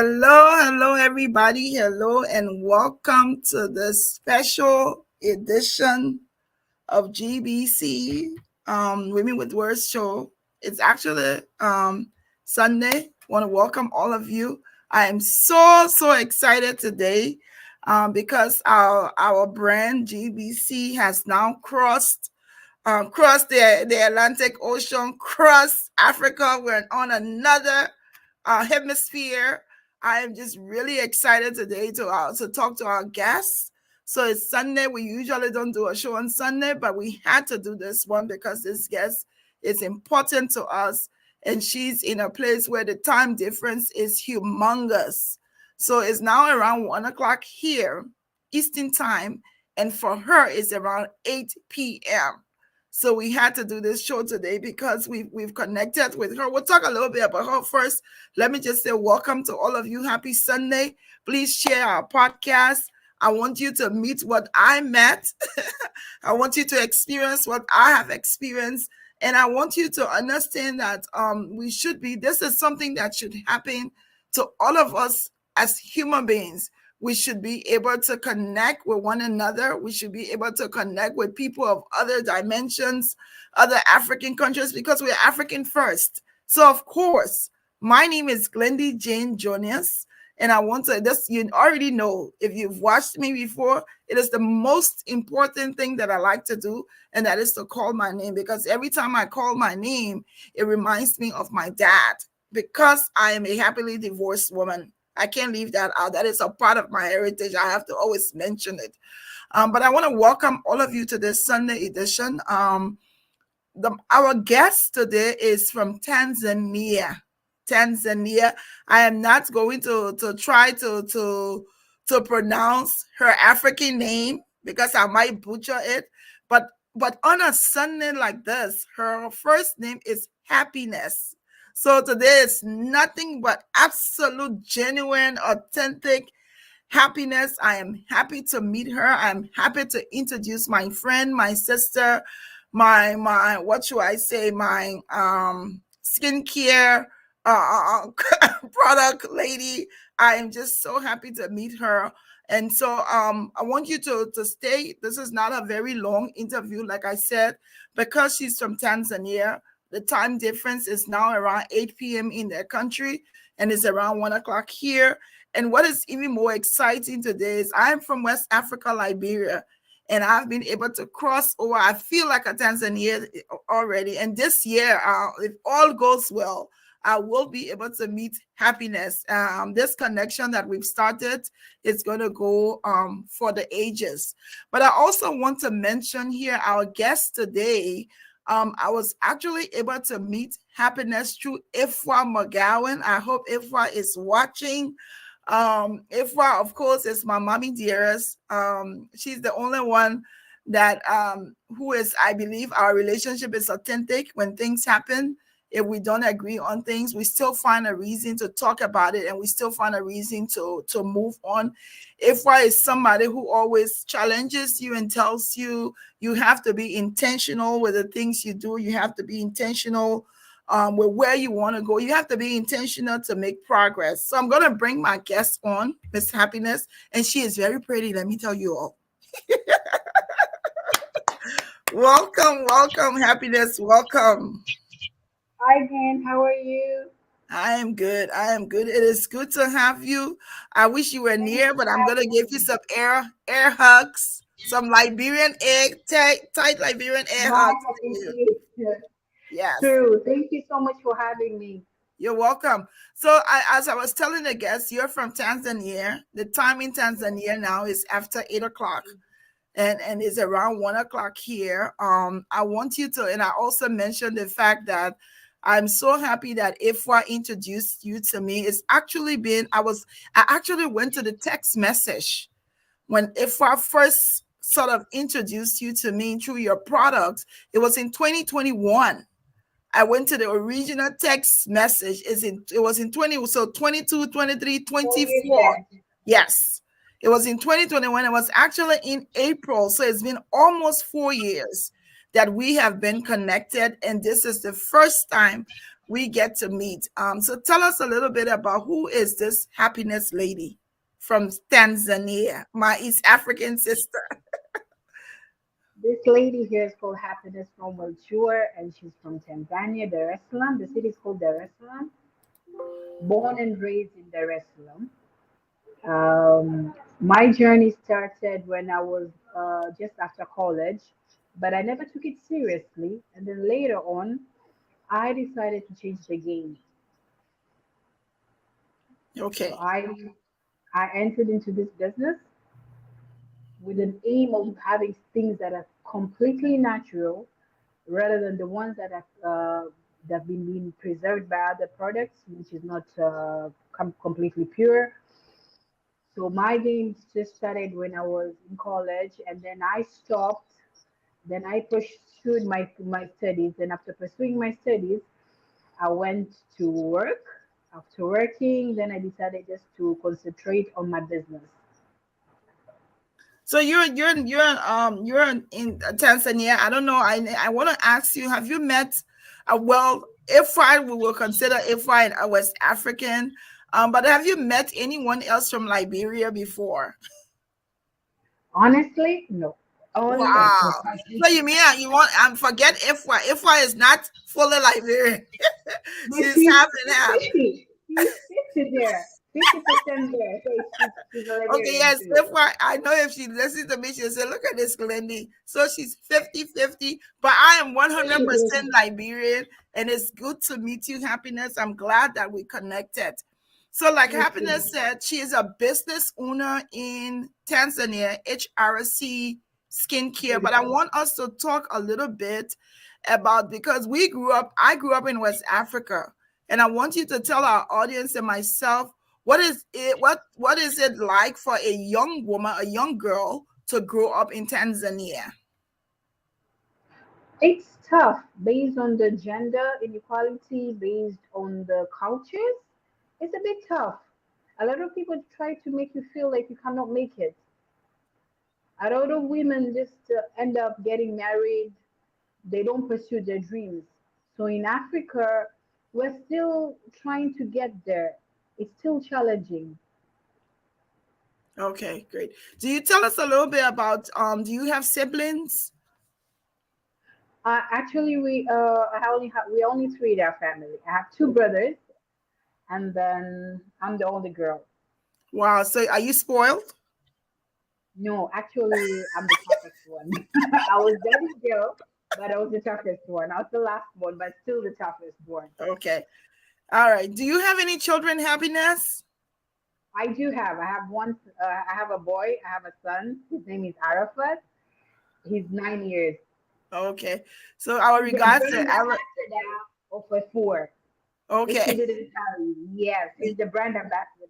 Hello, everybody. Hello, and welcome to the special edition of GBC Women with Words show. It's actually Sunday. Want to welcome all of you. I am so excited today because our brand GBC has now crossed the Atlantic Ocean, crossed Africa. We're on another hemisphere. I am just really excited today to talk to our guests. So it's Sunday. We usually don't do a show on Sunday, but we had to do this one because this guest is important to us. And she's in a place where the time difference is humongous. So it's now around 1 o'clock here, Eastern time. And for her, it's around 8 p.m. So we had to do this show today because we've connected with her. We'll talk a little bit about her first. Let me just say welcome to all of you. Happy Sunday. Please share our podcast. I want you to meet what I met. I want you to experience what I have experienced. And I want you to understand that this is something that should happen to all of us as human beings. We should be able to connect with one another. We should be able to connect with people of other dimensions, other African countries, because we're African first. So, of course, my name is Glendy Jane Jonas, and I want to you already know, if you've watched me before, it is the most important thing that I like to do, and that is to call my name, because every time I call my name, it reminds me of my dad, because I am a happily divorced woman. I can't leave that out. That is a part of my heritage. I have to always mention it. But I want to welcome all of you to this Sunday edition. Our guest today is from Tanzania. I am not going to try to pronounce her African name because I might butcher it. But on a Sunday like this, her first name is Happiness. So today is nothing but absolute, genuine, authentic happiness. I am happy to meet her. I'm happy to introduce my friend, my sister, my what should I say, my skincare product lady. I am just so happy to meet her. And so I want you to stay. This is not a very long interview, like I said, because she's from Tanzania. The time difference is now around 8 p.m. in their country, and it's around 1 o'clock here. And what is even more exciting today is I'm from West Africa, Liberia, and I've been able to cross over. I feel like a Tanzanian already. And this year, if all goes well, I will be able to meet Happiness. This connection that we've started is going to go for the ages. But I also want to mention here our guest today. I was actually able to meet Happiness through Ifwa McGowan. I hope Ifwa is watching. Ifwa, of course, is my mommy dearest. She's the only one that who is, I believe, our relationship is authentic. When things happen, if we don't agree on things, we still find a reason to talk about it, and we still find a reason to move on. Ifwa is somebody who always challenges you and tells you you have to be intentional with the things you do. You have to be intentional with where you want to go. You have to be intentional to make progress. So I'm going to bring my guest on, Miss Happiness, and she is very pretty. Let me tell you all. Welcome, Happiness. Welcome. Hi, Jen. How are you? I am good. It is good to have you. I wish you were near, but I'm gonna give you some air hugs, some Liberian tight Liberian air Nice hugs to to you. meet you. Yes, True. Thank you so much for having me. you're welcome. So, as I was telling the guests, you're from Tanzania. The time in Tanzania now is after 8 o'clock, and it's around 1 o'clock here. I want you to, and I also mentioned the fact that I'm so happy that Ifwa introduced you to me. It's actually been, I actually went to the text message when Ifwa first sort of introduced you to me through your product. It was in 2021. I went to the original text message. It was in 20, so 22, 23, 24. Yes. It was in 2021. It was actually in April. So it's been almost 4 years that we have been connected. And this is the first time we get to meet. So tell us a little bit about who is this happiness lady from Tanzania, my East African sister. This lady here is called Happiness from Chuwa, and she's from Tanzania, Dar es Salaam. The city is called Dar es Salaam. Born and raised in Dar es Salaam. My journey started when I was just after college, but I never took it seriously. And then later on, I decided to change the game. So Okay. I entered into this business with an aim of having things that are completely natural rather than the ones that have been preserved by other products, which is not completely pure. So my game just started when I was in college, and then I stopped. Then I pursued my studies, and after pursuing my studies, I went to work. After working, then I decided just to concentrate on my business. So you're in Tanzania. I don't know. I want to ask you, have you met well, if I we will consider if I a West African, but have you met anyone else from Liberia before? Honestly, no, only Wow. Africa. So you mean you want forget Ifwa is not fully Liberian. But She's half and she's half. 50. She's 50 there. 50% there. So she's a Okay, Liberian yes. too. If I know if she listens to me, she'll say, look at this Glendy. So she's 50-50, but I am She is. 100% Liberian, and it's good to meet you, Happiness. I'm glad that we connected. So, like Me too. Happiness said, she is a business owner in Tanzania, HRC Skincare. But I Beautiful. want us to talk a little bit about because I grew up in West Africa, and I want you to tell our audience and myself what is it like for a young woman, a young girl to grow up in Tanzania? It's tough based on the gender inequality, based on the cultures. It's a bit tough. A lot of people try to make you feel like you cannot make it. A lot of women just end up getting married. They don't pursue their dreams. So in Africa, we're still trying to get there. It's still challenging. Okay, great. Do you tell us a little bit about do you have siblings? Actually, we only three in our family. I have two brothers, and then I'm the only girl. Wow, so are you spoiled? No, actually, I'm the toughest one. I was daddy's girl, but I was the toughest one. I was the last one, but still the toughest one. Okay. All right. Do you have any children, Happiness? I do have. I have one. I have a boy. I have a son. His name is Arafat. He's 9 years. Okay. So our He's the regards to brand ambassador of a four. If she okay. didn't tell you, yes, he's the brand ambassador.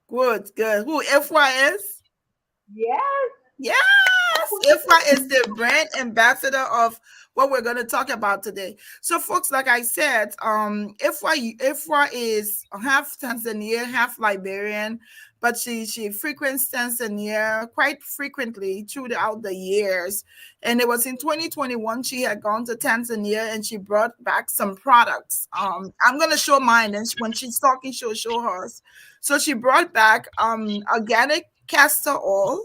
Good, good. Who FY is? Yes. Yes, IFA is the brand ambassador of what we're going to talk about today. So, folks, like I said, IFA is half Tanzania, half Liberian, but she frequents Tanzania quite frequently throughout the years. And it was in 2021 she had gone to Tanzania and she brought back some products. I'm going to show mine, and when she's talking, she'll show hers. So she brought back organic castor oil,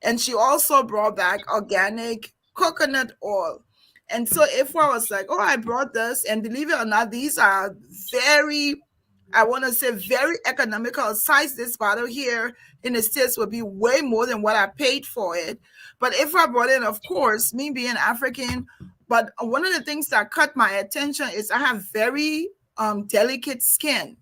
and she also brought back organic coconut oil. And so if I was like, oh, I brought this, and believe it or not, these are very, I want to say very economical. Size this bottle here in the States would be way more than what I paid for it. But if I brought in, of course, me being African, but one of the things that caught my attention is I have very delicate skin.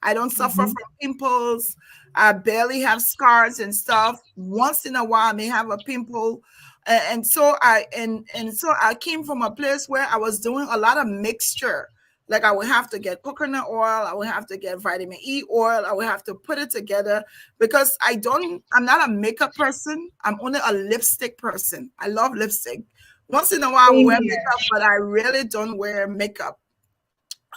I don't suffer Hmm. from pimples. I barely have scars and stuff. Once in a while, I may have a pimple. And so I came from a place where I was doing a lot of mixture. Like I would have to get coconut oil, I would have to get vitamin E oil, I would have to put it together because I'm not a makeup person. I'm only a lipstick person. I love lipstick. Once in a while I will Same wear here. makeup, but I really don't wear makeup.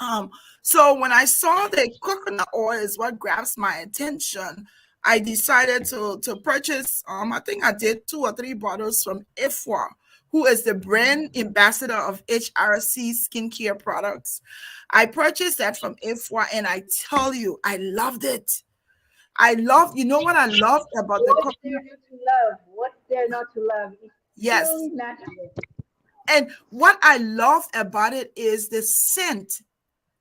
Um, so when I saw the coconut oil is what grabs my attention, I decided to purchase. I think I did 2 or 3 bottles from IFWA, who is the brand ambassador of HRC skincare products. I purchased that from IFWA, and I tell you, I loved it. You know what I loved about the What's coconut? there not to love? What's there not to love? It's Yes. purely natural. And what I love about it is the scent.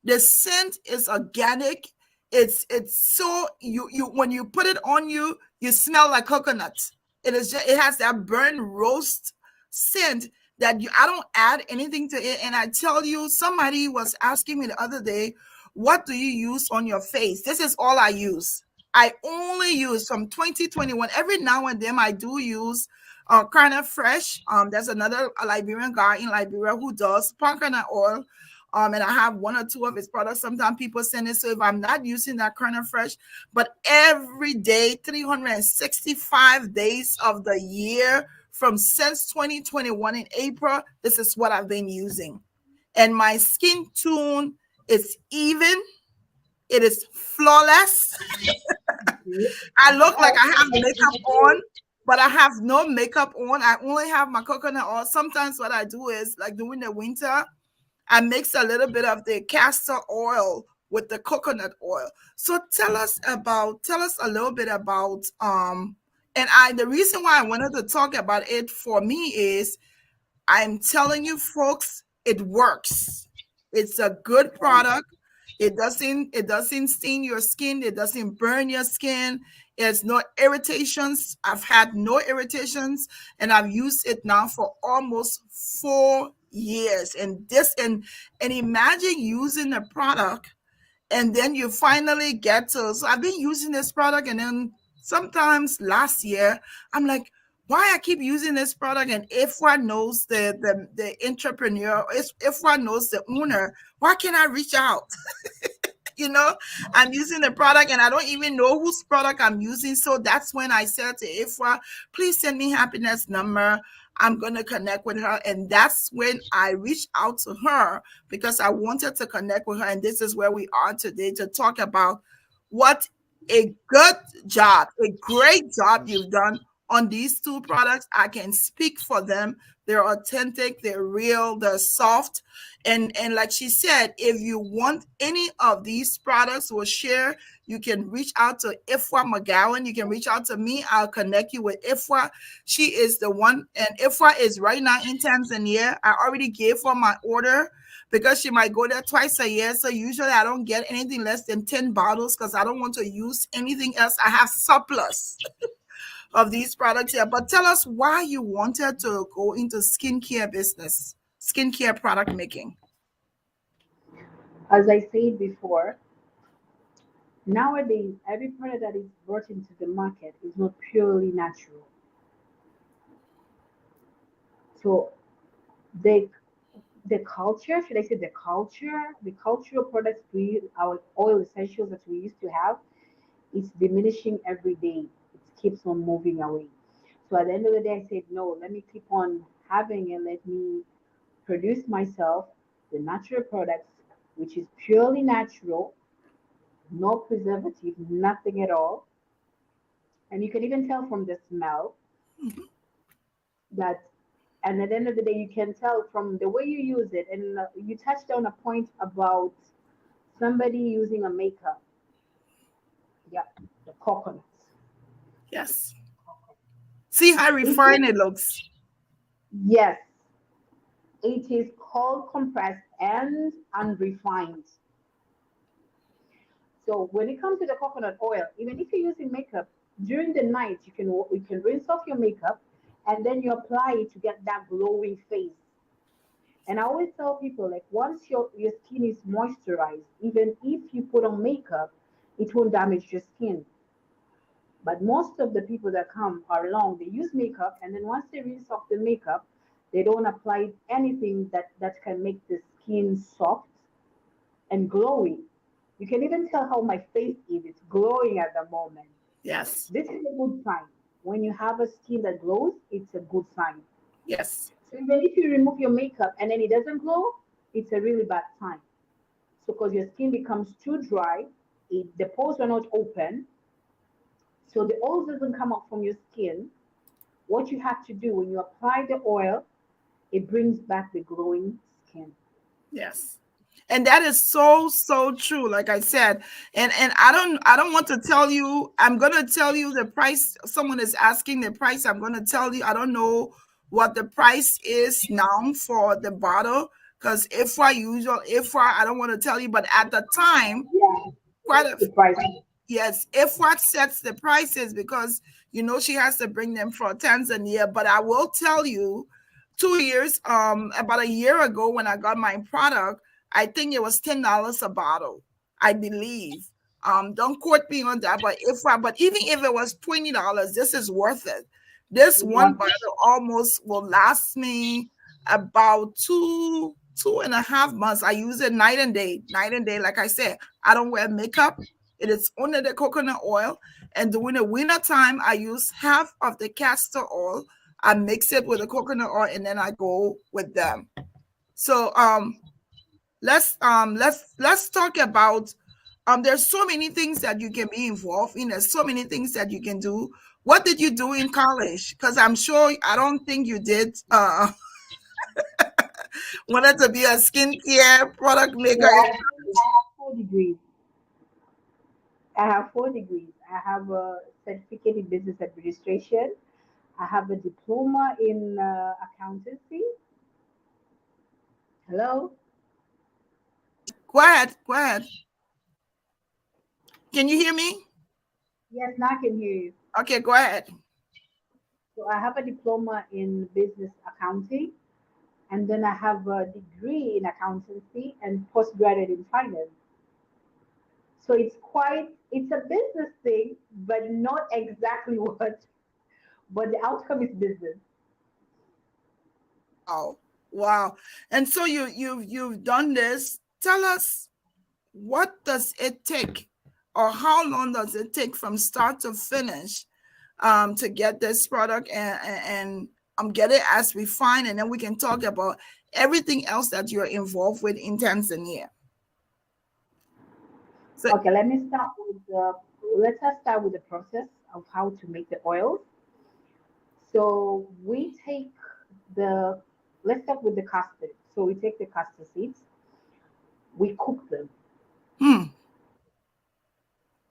The scent is organic. It's so you when you put it on you, you smell like coconut. It has that burnt roast scent that I don't add anything to it. And I tell you, somebody was asking me the other day, what do you use on your face? This is all I use. I only use from 2021. Every now and then I do use kind of fresh. There's another Liberian guy in Liberia who does coconut oil. And I have one or two of his products. Sometimes people send it. So if I'm not using that Kernel Fresh, but every day, 365 days of the year, from since 2021 in April, this is what I've been using. And my skin tone is even, it is flawless. I look like I have makeup on, but I have no makeup on. I only have my coconut oil. Sometimes what I do is, like during the winter, I mix a little bit of the castor oil with the coconut oil. So tell us a little bit about and I the reason why I wanted to talk about it for me is I'm telling you folks, it works. It's a good product. It doesn't stain your skin, it doesn't burn your skin. There's no irritations. I've had no irritations, and I've used it now for almost 4 years. And imagine using a product and then you finally get to, so I've been using this product, and then sometimes last year I'm like, why I keep using this product? And if one knows the entrepreneur, if one knows the owner, why can't I reach out? You know, I'm using the product and I don't even know whose product I'm using. So that's when I said to Ifra, please send me happiness number. I'm going to connect with her. And that's when I reached out to her because I wanted to connect with her. And this is where we are today to talk about what a good job, a great job you've done on these two products. I can speak for them. They're authentic, they're real, they're soft, and like she said, if you want any of these products, we'll share. You can reach out to Ifwa McGowan. You can reach out to me. I'll connect you with Ifwa. She is the one, and Ifwa is right now in Tanzania. I already gave her my order because she might go there twice a year. So usually I don't get anything less than 10 bottles because I don't want to use anything else. I have surplus of these products here. But tell us why you wanted to go into skincare business, skincare product making. As I said before, nowadays every product that is brought into the market is not purely natural. So the the culture, should I say the cultural products our oil essentials that we used to have, it's diminishing every day. It keeps on moving away. So at the end of the day, I said, no, let me keep on having it. Let me produce myself the natural products, which is purely natural, no preservative, nothing at all. And you can even tell from the smell that, and at the end of the day, you can tell from the way you use it. And you touched on a point about somebody using a makeup. Yeah, the coconuts. Yes. See how It refined is, it looks. yes, it is cold compressed and unrefined. So when it comes to the coconut oil, even if you're using makeup during the night, you can rinse off your makeup and then you apply it to get that glowing face. And I always tell people like once your skin is moisturized, even if you put on makeup, it won't damage your skin. But most of the people that come are along, they use makeup and then once they rinse off the makeup, they don't apply anything that can make the skin soft and glowing. You can even tell how my face is. It's glowing at the moment. Yes. This is a good sign. When you have a skin that glows, it's a good sign. Yes. So even if you remove your makeup and then it doesn't glow, it's a really bad sign. So because your skin becomes too dry, the pores are not open, so the oil doesn't come out from your skin. What you have to do when you apply the oil, It brings back the glowing skin. Yes. And that is so true, like I said. And I don't want to tell you. I'm going to tell you the price. Someone is asking the price. I'm going to tell you. I don't know what the price is now for the bottle, because if I don't want to tell you, but at the time, Yeah, quite a the price. yes, if what sets the prices, because she has to bring them from Tanzania. But I will tell you, 2 years, about a year ago when I got my product, I think it was $10 a bottle, I believe. Don't quote me on that, but even if it was $20, this is worth it. This It's one one. bottle almost will last me about two and a half months. I use it night and day, night and day. Like I said, I don't wear makeup. It is only the coconut oil. And during the winter time, I use half of the castor oil. I mix it with the coconut oil, and then I go with them. So let's talk about there's so many things that you can be involved in. There's so many things that you can do. What did you do in college? Because I'm sure I don't think you did wanted to be a skincare product maker. Yeah, actually, I have 4 degrees. I have 4 degrees. I have a certificate in business administration. I have a diploma in accountancy. Hello? Go ahead. Go ahead. Can you hear me? Yes, now I can hear you. Okay, go ahead. So I have a diploma in business accounting, and then I have a degree in accountancy and postgraduate in finance. So it's a business thing, but not exactly but the outcome is business. Wow. Wow. And so you've done this. Tell us, what does it take, or how long does it take from start to finish, to get this product and get it as refined, and then we can talk about everything else that you're involved with in Tanzania. So Okay, let's just start with the process of how to make the oils. So we take the let's start with the custard. So we take the custard seeds, we cook them, hmm,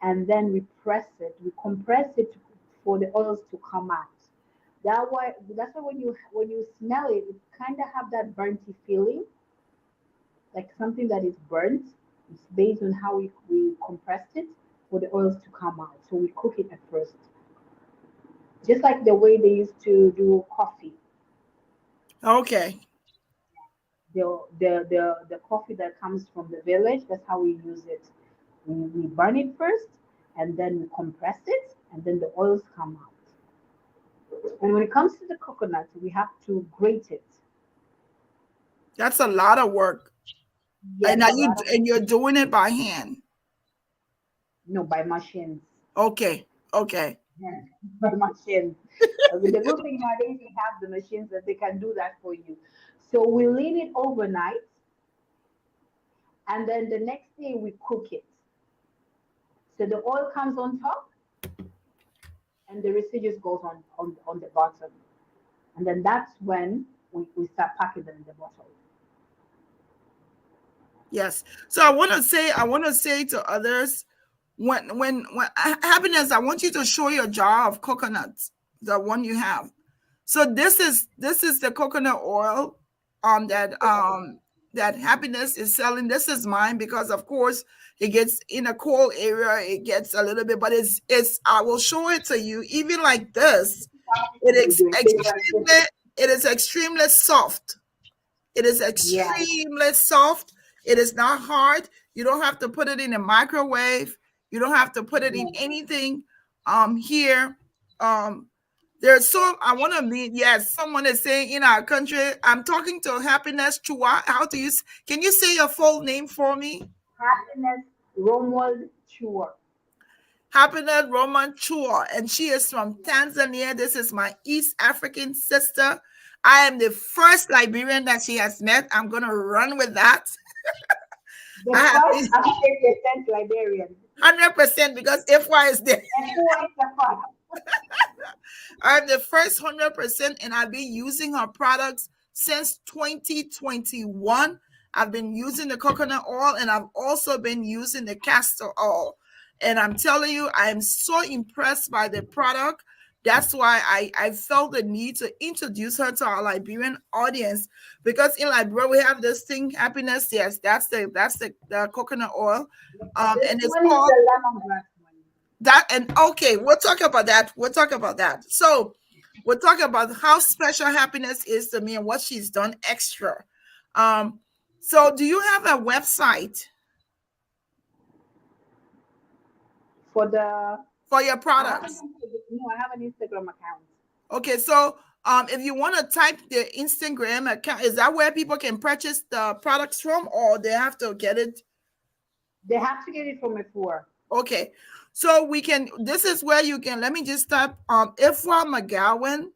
and then we press it, we compress it for the oils to come out. That's why when you smell it, it kind of have that burnty feeling, like something that is burnt. It's based on how we compressed it for the oils to come out. So we cook it at first, just like the way they used to do coffee. okay. The coffee that comes from the village, that's how we use it. We burn it first, and then we compress it, and then the oils come out. And when it comes to the coconut, we have to grate it. That's a lot of work. And Yes, now a lot of you're doing it by hand. no by machines. Okay. Okay. Yeah, by machines. The good thing nowadays we have the machines that they can do that for you. So we leave it overnight, and then the next day we cook it. So the oil comes on top, and the residues goes on the bottom. And then that's when we start packing them in the bottle. Yes. So I want to say to others, when happiness, I want you to show your jar of coconuts, the one you have. So this is the coconut oil that happiness is selling. This is mine because of course it gets in a cold area, it gets a little bit, but it's I will show it to you. Even like this, it is extremely it is extremely soft. It is Yeah. extremely soft. It is not hard. You don't have to put it in a microwave. You don't have to put it in anything. Here, there's so I want to meet. Yes, someone is saying in our country. I'm talking to Happiness Chua. How do you? Can you say your full name for me? Happiness Romuald Chuwa. Happiness Roman Chua, and she is from Tanzania. This is my East African sister. I am the first Liberian that she has met. I'm gonna run with that. The I have first African Liberian. 100% because FY is there. And who is the first? I'm the first 100%, and I've been using her products since 2021. I've been using the coconut oil, and I've also been using the castor oil. And I'm telling you, I'm so impressed by the product. That's why I felt the need to introduce her to our Liberian audience, because in Liberia we have this thing, happiness. Yes, that's the coconut oil, This and it's one is called the lemongrass one. that. And okay, we'll talk about that. We'll talk about that. So we'll talk about how special happiness is to me and what she's done extra. Um, so do you have a website For the, for your I have an products? no, I have an Instagram account. Okay, so if you want to type the Instagram account, is that where people can purchase the products from, or they have to get it? They have to get it from a floor. Okay, so we can. This is where you can. Let me just type Ifwa McGowan,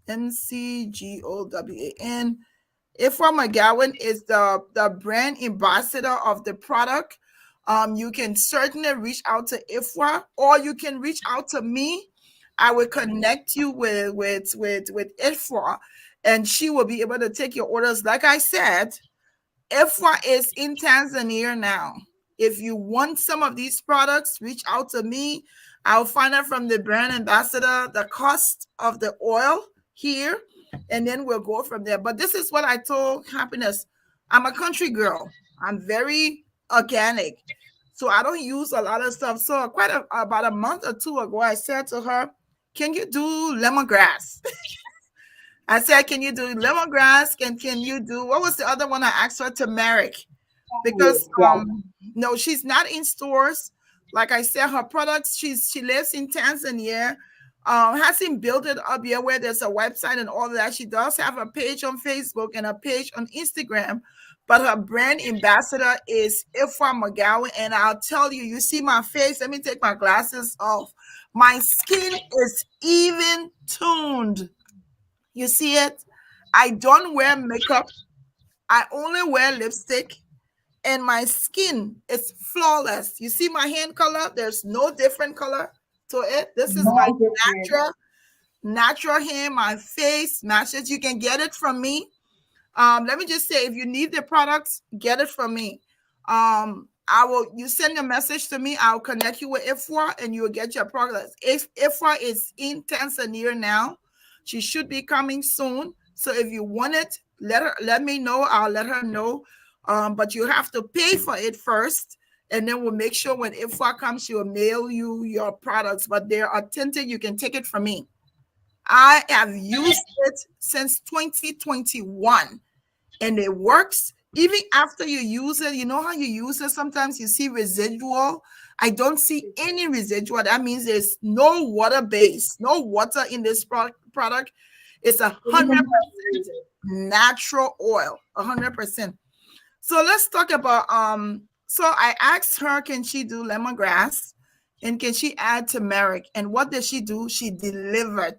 McGowan. Ifwa McGowan is the brand ambassador of the product. You can certainly reach out to Ifwa, or you can reach out to me. I will connect you with Ifwa, and she will be able to take your orders. Like I said, Ifwa is in Tanzania now. If you want some of these products, reach out to me. I'll find out from the brand ambassador the cost of the oil here, and then we'll go from there. But this is what I told Happiness. I'm a country girl. I'm very organic. So I don't use a lot of stuff. So about a month or two ago, I said to her, can you do lemongrass? I said, can you do lemongrass? Can you do, what was the other one I asked her? Turmeric. Because Yeah. no, she's not in stores. Like I said, her products, she lives in Tanzania. Hasn't built it up yet where there's a website and all of that. She does have a page on Facebook and a page on Instagram, but her brand ambassador is Ifwa McGowan. And I'll tell you, you see my face. Let me take my glasses off. My skin is even tuned. You see it? I don't wear makeup. I only wear lipstick, and my skin is flawless. You see my hand color? There's no different color to it. This is my No different. natural hair. My face matches. You can get it from me. Let me just say, if you need the products, get it from me. I will. You send a message to me. I'll connect you with Ifwa, and you will get your products. If Ifwa is in Tanzania now, she should be coming soon. So if you want it, let me know. I'll let her know. But you have to pay for it first, and then we'll make sure when Ifwa comes, she will mail you your products. But they're authentic. You can take it from me. I have used it since 2021, and it works. Even after you use it, you know how you use it, sometimes you see residual. I don't see any residual. That means there's no water base, no water in this product. It's 100% natural oil, 100%. So let's talk about so I asked her, can she do lemongrass, and can she add turmeric? And what did she do? She delivered.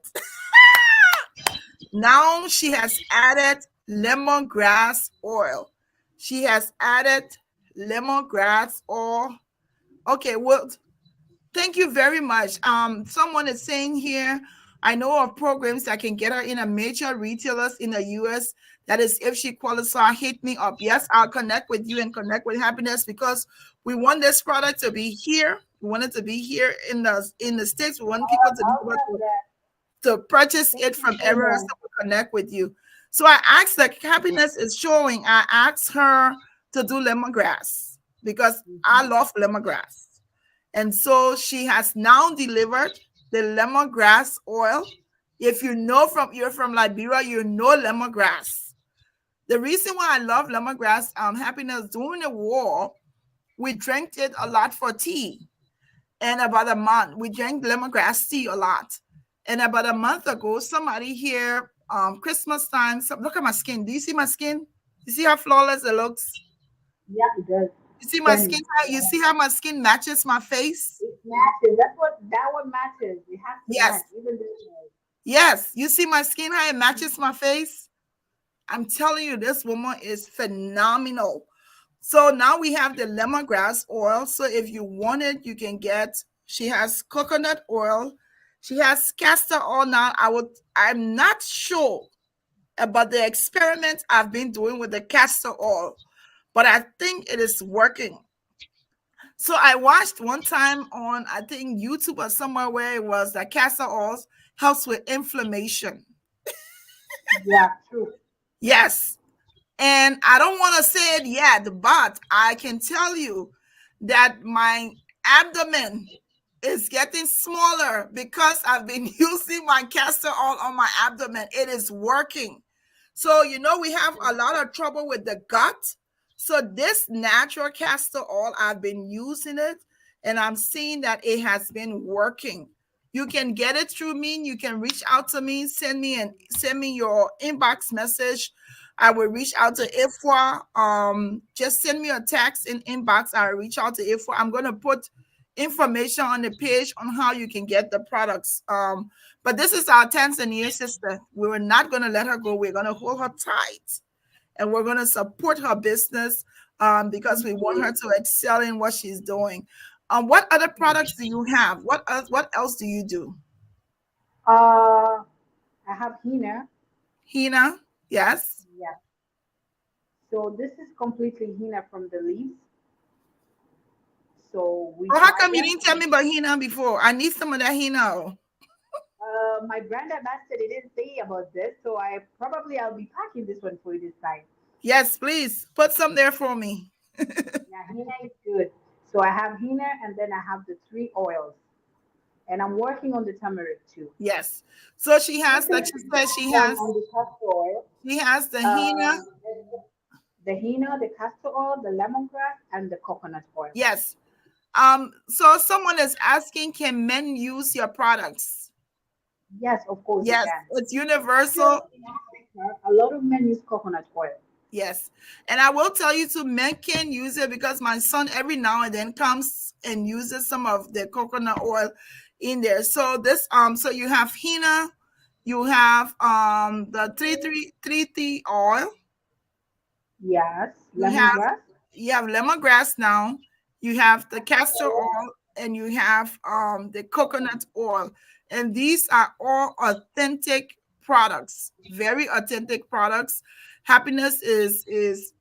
Now she has added lemongrass oil. She has added lemongrass oil. Okay, well, thank you very much. Someone is saying here, I know of programs that can get her in a major retailers in the US. That is, if she qualifies, hit me up. Yes, I'll connect with you and connect with Happiness, because we want this product to be here. We want it to be here in the States. We want people to be I'll able have that. to purchase Thank it you from so everywhere, much. so we connect with you. So I asked, like Happiness is showing, I asked her to do lemongrass because I Mhm. love lemongrass. And so she has now delivered the lemongrass oil. If you know you're from Liberia, you know lemongrass. The reason why I love lemongrass, Happiness, during the war, we drank it a lot for tea. And about a month, we drank lemongrass tea a lot. And about a month ago, somebody here, Christmas time, look at my skin. Do you see my skin? You see how flawless it looks? Yeah, it does. You see my Stunning. skin? You see how my skin matches my face? It matches. That's what that one matches. It has to Yes. match. Even this one. Yes. You see my skin, how it matches my face? I'm telling you, this woman is phenomenal. So now we have the lemongrass oil. So if you want it, you can get, she has coconut oil. She has castor oil now. I'm not sure. about the experiment I've been doing with the castor oil, but I think it is working. So I watched one time on, I think, YouTube or somewhere where it was that castor oil helps with inflammation. Yeah, true. Yes. And I don't want to say it yet, but I can tell you that my abdomen is getting smaller because I've been using my castor oil on my abdomen. It is working. So, we have a lot of trouble with the gut. So, this natural castor oil, I've been using it and I'm seeing that it has been working. You can get it through me. You can reach out to me, send me your inbox message. I will reach out to Ifwa. Just send me a text in inbox. I'll reach out to Ifwa. I'm gonna put information on the page on how you can get the products. But this is our Tanzania sister. We're not gonna let her go. We're gonna hold her tight and we're gonna support her business because we want her to excel in what she's doing. What other products do you have? What else do you do? Uh, I have henna. Hina? Yes. Yeah. So this is completely henna from the leaves. So we Oh, how dry come you them. didn't tell me about Hina before? I need some of that Hina. My brand ambassador didn't say about this, so I'll be packing this one for you this time. Yes, please put some there for me. Yeah, henna is good. So I have henna, and then I have the three oils, and I'm working on the turmeric too. Yes. So she This has, like is she said, on the castor oil. she has the Hina. Uh, the henna, the castor oil, the lemongrass, and the coconut oil. Yes. So someone is asking, can men use your products? Yes, of course they Yes, can. it's Here universal. in Africa, a lot of men use coconut oil. Yes. And I will tell you too, men can use it because my son every now and then comes and uses some of the coconut oil in there. So so you have Hina, you have the 3 3 oil, Yes, you have lemongrass. lemongrass now, you have the castor oil, and you have the coconut oil. And these are all authentic products, very authentic products. Happiness is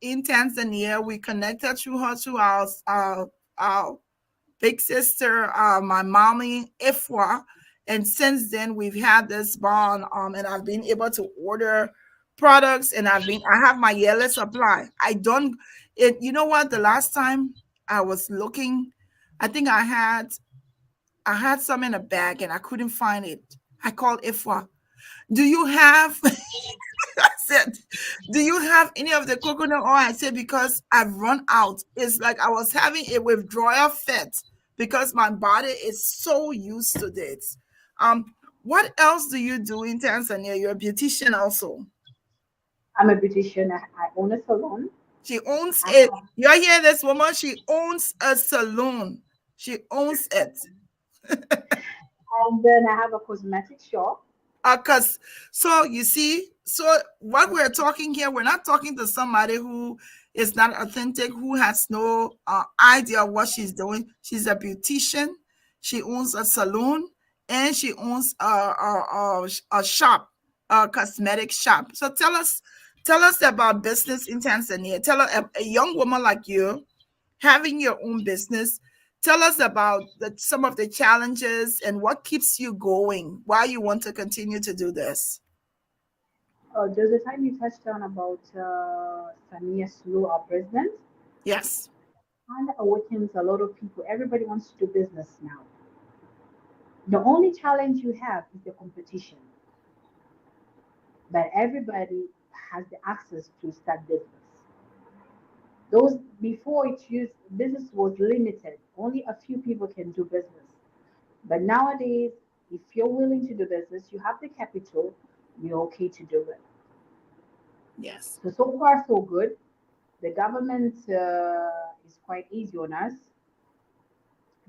in Tanzania. We connected through her to our big sister, my mommy Ifwa, and since then we've had this bond. And I've been able to order products, and I have my yearly supply. I don't it. You know what? The last time I was looking, I think I had some in a bag and I couldn't find it. I called Ifwa. Do you have I said, do you have any of the coconut oil? I said, because I've run out. It's like I was having a withdrawal fit because my body is so used to this. Um, what else do you do in Tanzania? You're a beautician also. I'm a beautician. I own a salon. She owns I it. have, You're hearing this woman? She owns a salon. She owns it. and then I have a cosmetic shop. Because so you see, so what we're talking here, we're not talking to somebody who is not authentic, who has no idea what she's doing. She's a beautician, she owns a salon, and she owns a shop, a cosmetic shop. So tell us about business in Tanzania. Tell us, a young woman like you having your own business. Tell us about some of the challenges and what keeps you going, why you want to continue to do this. There's a time you touched on about Samia Sulu, our president, Yes. and awakens a lot of people. Everybody wants to do business now. The only challenge you have is the competition, but everybody has the access to start business. Those before it used business was limited. Only a few people can do business. But nowadays, if you're willing to do business, you have the capital, you're okay to do it. Yes. So far, so good. The government is quite easy on us.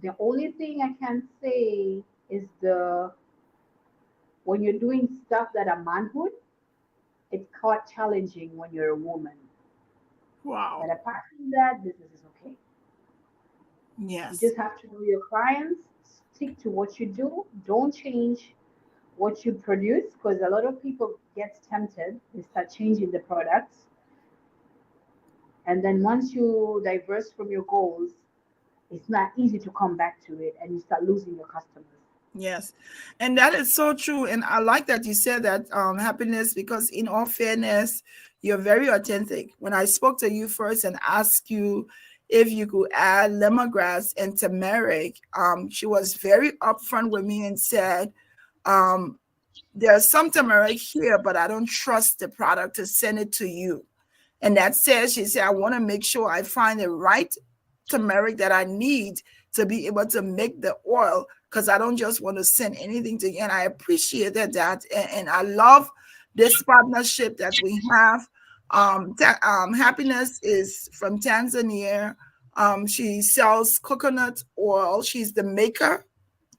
The only thing I can say is the when you're doing stuff that are manhood, it's quite challenging when you're a woman. Wow. But apart from that, business is okay. You Yes. just have to know your clients, stick to what you do, don't change. what you produce, because a lot of people get tempted, they start changing the products, and then once you diverse from your goals, it's not easy to come back to it, and you start losing your customers. Yes, and that is so true. And I like that you said that, happiness, because in all fairness, you're very authentic. When I spoke to you first and asked you if you could add lemongrass and turmeric, she was very upfront with me and said, um, there's some turmeric here, but I don't trust the product to send it to you. And that says, she said, I want to make sure I find the right turmeric that I need to be able to make the oil, because I don't just want to send anything to you. And I appreciated that. And I love this partnership that we have. Happiness is from Tanzania. She sells coconut oil. She's the maker,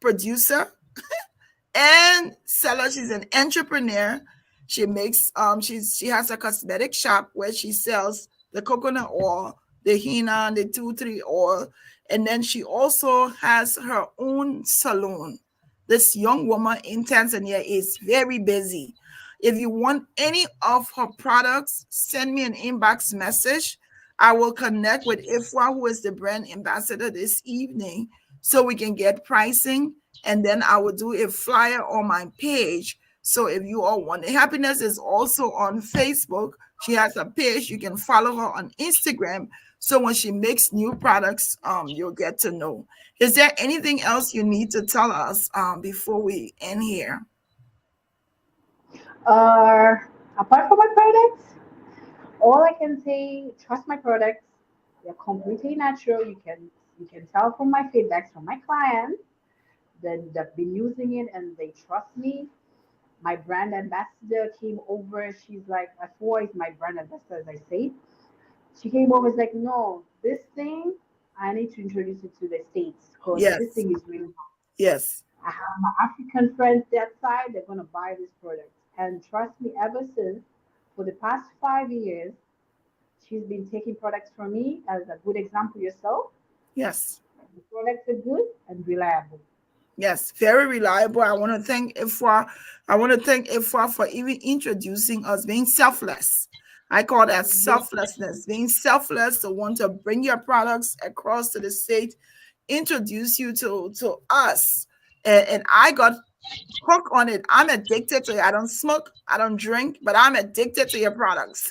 producer, and seller. She's an entrepreneur. She makes she has a cosmetic shop where she sells the coconut oil, the henna, the 2,3 oil, and then she also has her own salon. This young woman in Tanzania is very busy. If you want any of her products, send me an inbox message. I will connect with Ifwa, who is the brand ambassador, this evening, so we can get pricing, and then I will do a flyer on my page. So if you all want it, Happiness is also on Facebook. She has a page. You can follow her on Instagram. So when she makes new products, you'll get to know. Is there anything else you need to tell us before we end here? Uh, Apart from my products, all I can say, trust my products. They're completely natural. You can tell from my feedbacks from my clients that they've been using it and they trust me. My brand ambassador came over. She's like, Afua is my brand ambassador, as I say. She came over, was like, no, this thing, I need to introduce it to the States because this Yes, thing is really hot. yes, I have my African friends that side, they're going to buy this product. And trust me, ever since, for the past 5 years, she's been taking products from me as a good example yourself. yes. The products are good and reliable. Yes, very reliable. I want to thank Ifwa. I want to thank Ifwa for even introducing us, being selfless. I call that Yes, selflessness, being selfless to want to bring your products across to the state, introduce you to us. And I got hooked on it. I'm addicted to it. I don't smoke, I don't drink, but I'm addicted to your products.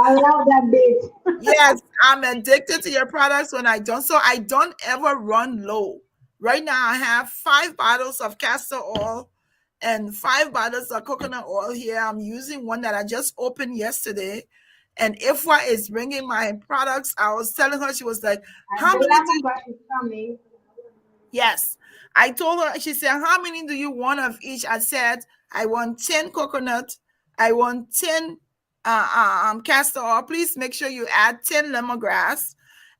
I love that bit. Yes, I'm addicted to your products when I don't. So I don't ever run low. Right now, I have 5 bottles of castor oil and 5 bottles of coconut oil here. I'm using one that I just opened yesterday. And Ifwa is bringing my products. I was telling her, she was like, And how the many do lemongrass is coming. Yes. I told her, she said, how many do you want of each? I said, I want 10 coconut. I want 10 castor oil. Please make sure you add 10 lemongrass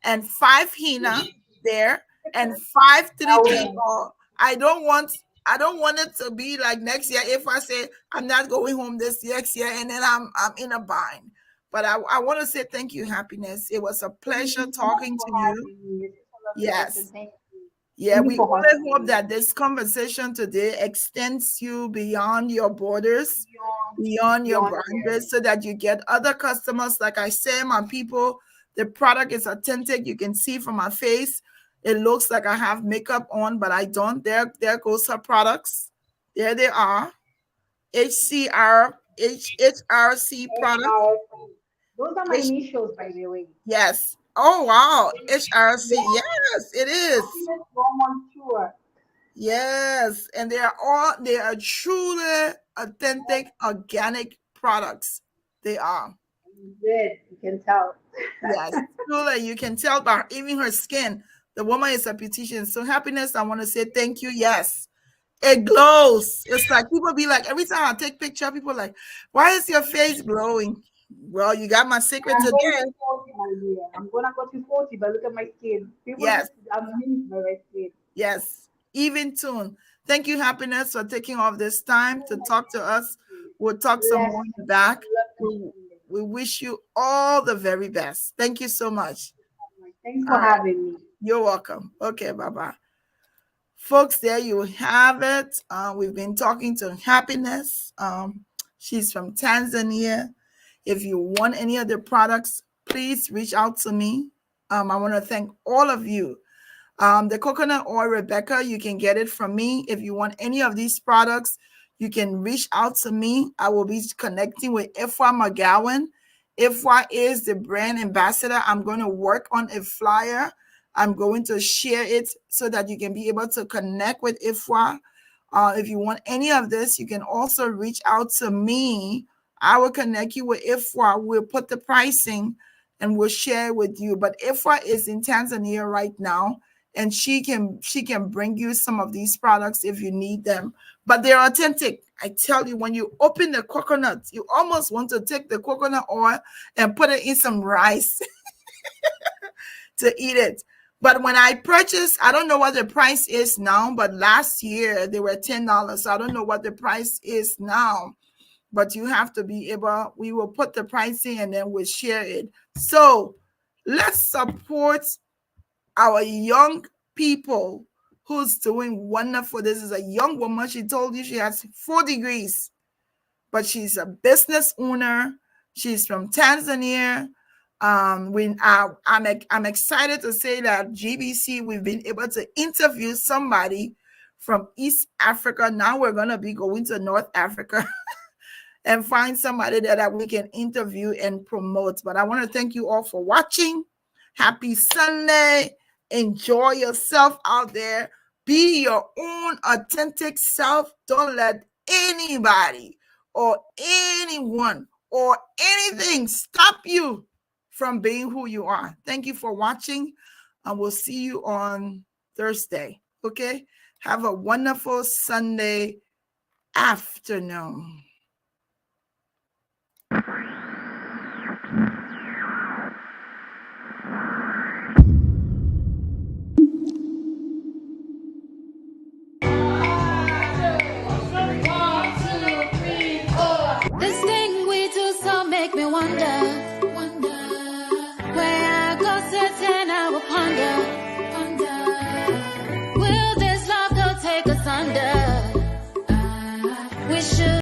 and 5 henna there and 5 I 3 will. oil. I don't want it to be like next year if I say I'm not going home this next year and then I'm in a bind. But I want to say thank you, Happiness. It was a Thank pleasure you so much talking for to you. having me. It's such a lovely session. Yes. Thank you. Yeah, Thank you we for only hosting hope me. that this conversation today extends you beyond your borders, Beyond, beyond your beyond there. boundaries, so that you get other customers. Like I say, my people, the product is authentic. You can see from my face, it looks like I have makeup on, but I don't. There goes her products. There they are. HRC products. HRC. Those are my H, initials, by the way. yes. Oh wow. HRC. Yeah. Yes, it is. Happiness Roman Tour. Yes, and they are truly authentic organic products. They are. Good. You can tell. Yes, truly. You can tell by even her skin. The woman is a beautician. So happiness, I want to say thank you. Yes. It glows. It's like people be like, every time I take picture, people like, why is your face glowing? Well, you got my secret I'm going today. to 40, my dear. I'm gonna go to 40, but look at my skin. People Yes. just amazed by my skin. Yes, even tune. Thank you, Happiness, for taking off this time to talk to us. We'll talk some Bless more in you. the back. Love We, you. we wish you all the very best. Thank you so much. Thanks All for right. having me. You're welcome. Okay, bye bye. Folks, there you have it. We've been talking to Happiness. She's from Tanzania. If you want any of the products, please reach out to me. I want to thank all of you. The coconut oil, Rebecca, you can get it from me. If you want any of these products, you can reach out to me. I will be connecting with Ifwa McGowan. Ifwa is the brand ambassador. I'm going to work on a flyer. I'm going to share it so that you can be able to connect with Ifwa. If you want any of this, you can also reach out to me. I will connect you with Ifwa. We'll put the pricing and we'll share it with you. But Ifwa is in Tanzania right now, and she can bring you some of these products if you need them. But they're authentic. I tell you, when you open the coconut, you almost want to take the coconut oil and put it in some rice to eat it. But when I purchased, I don't know what the price is now, but last year they were $10. So I don't know what the price is now. But you have to be able, we will put the pricing and then we'll share it. So let's support our young people who's doing wonderful. This is a young woman. She told you she has 4 degrees, but she's a business owner. She's from Tanzania. I'm excited to say that GBC, we've been able to interview somebody from East Africa. Now we're going to be going to North Africa and find somebody that we can interview and promote. But I want to thank you all for watching. Happy Sunday. Enjoy yourself out there. Be your own authentic self. Don't let anybody or anyone or anything stop you from being who you are. Thank you for watching, and we'll see you on Thursday. Okay? Have a wonderful Sunday afternoon. This thing we do so make me wonder.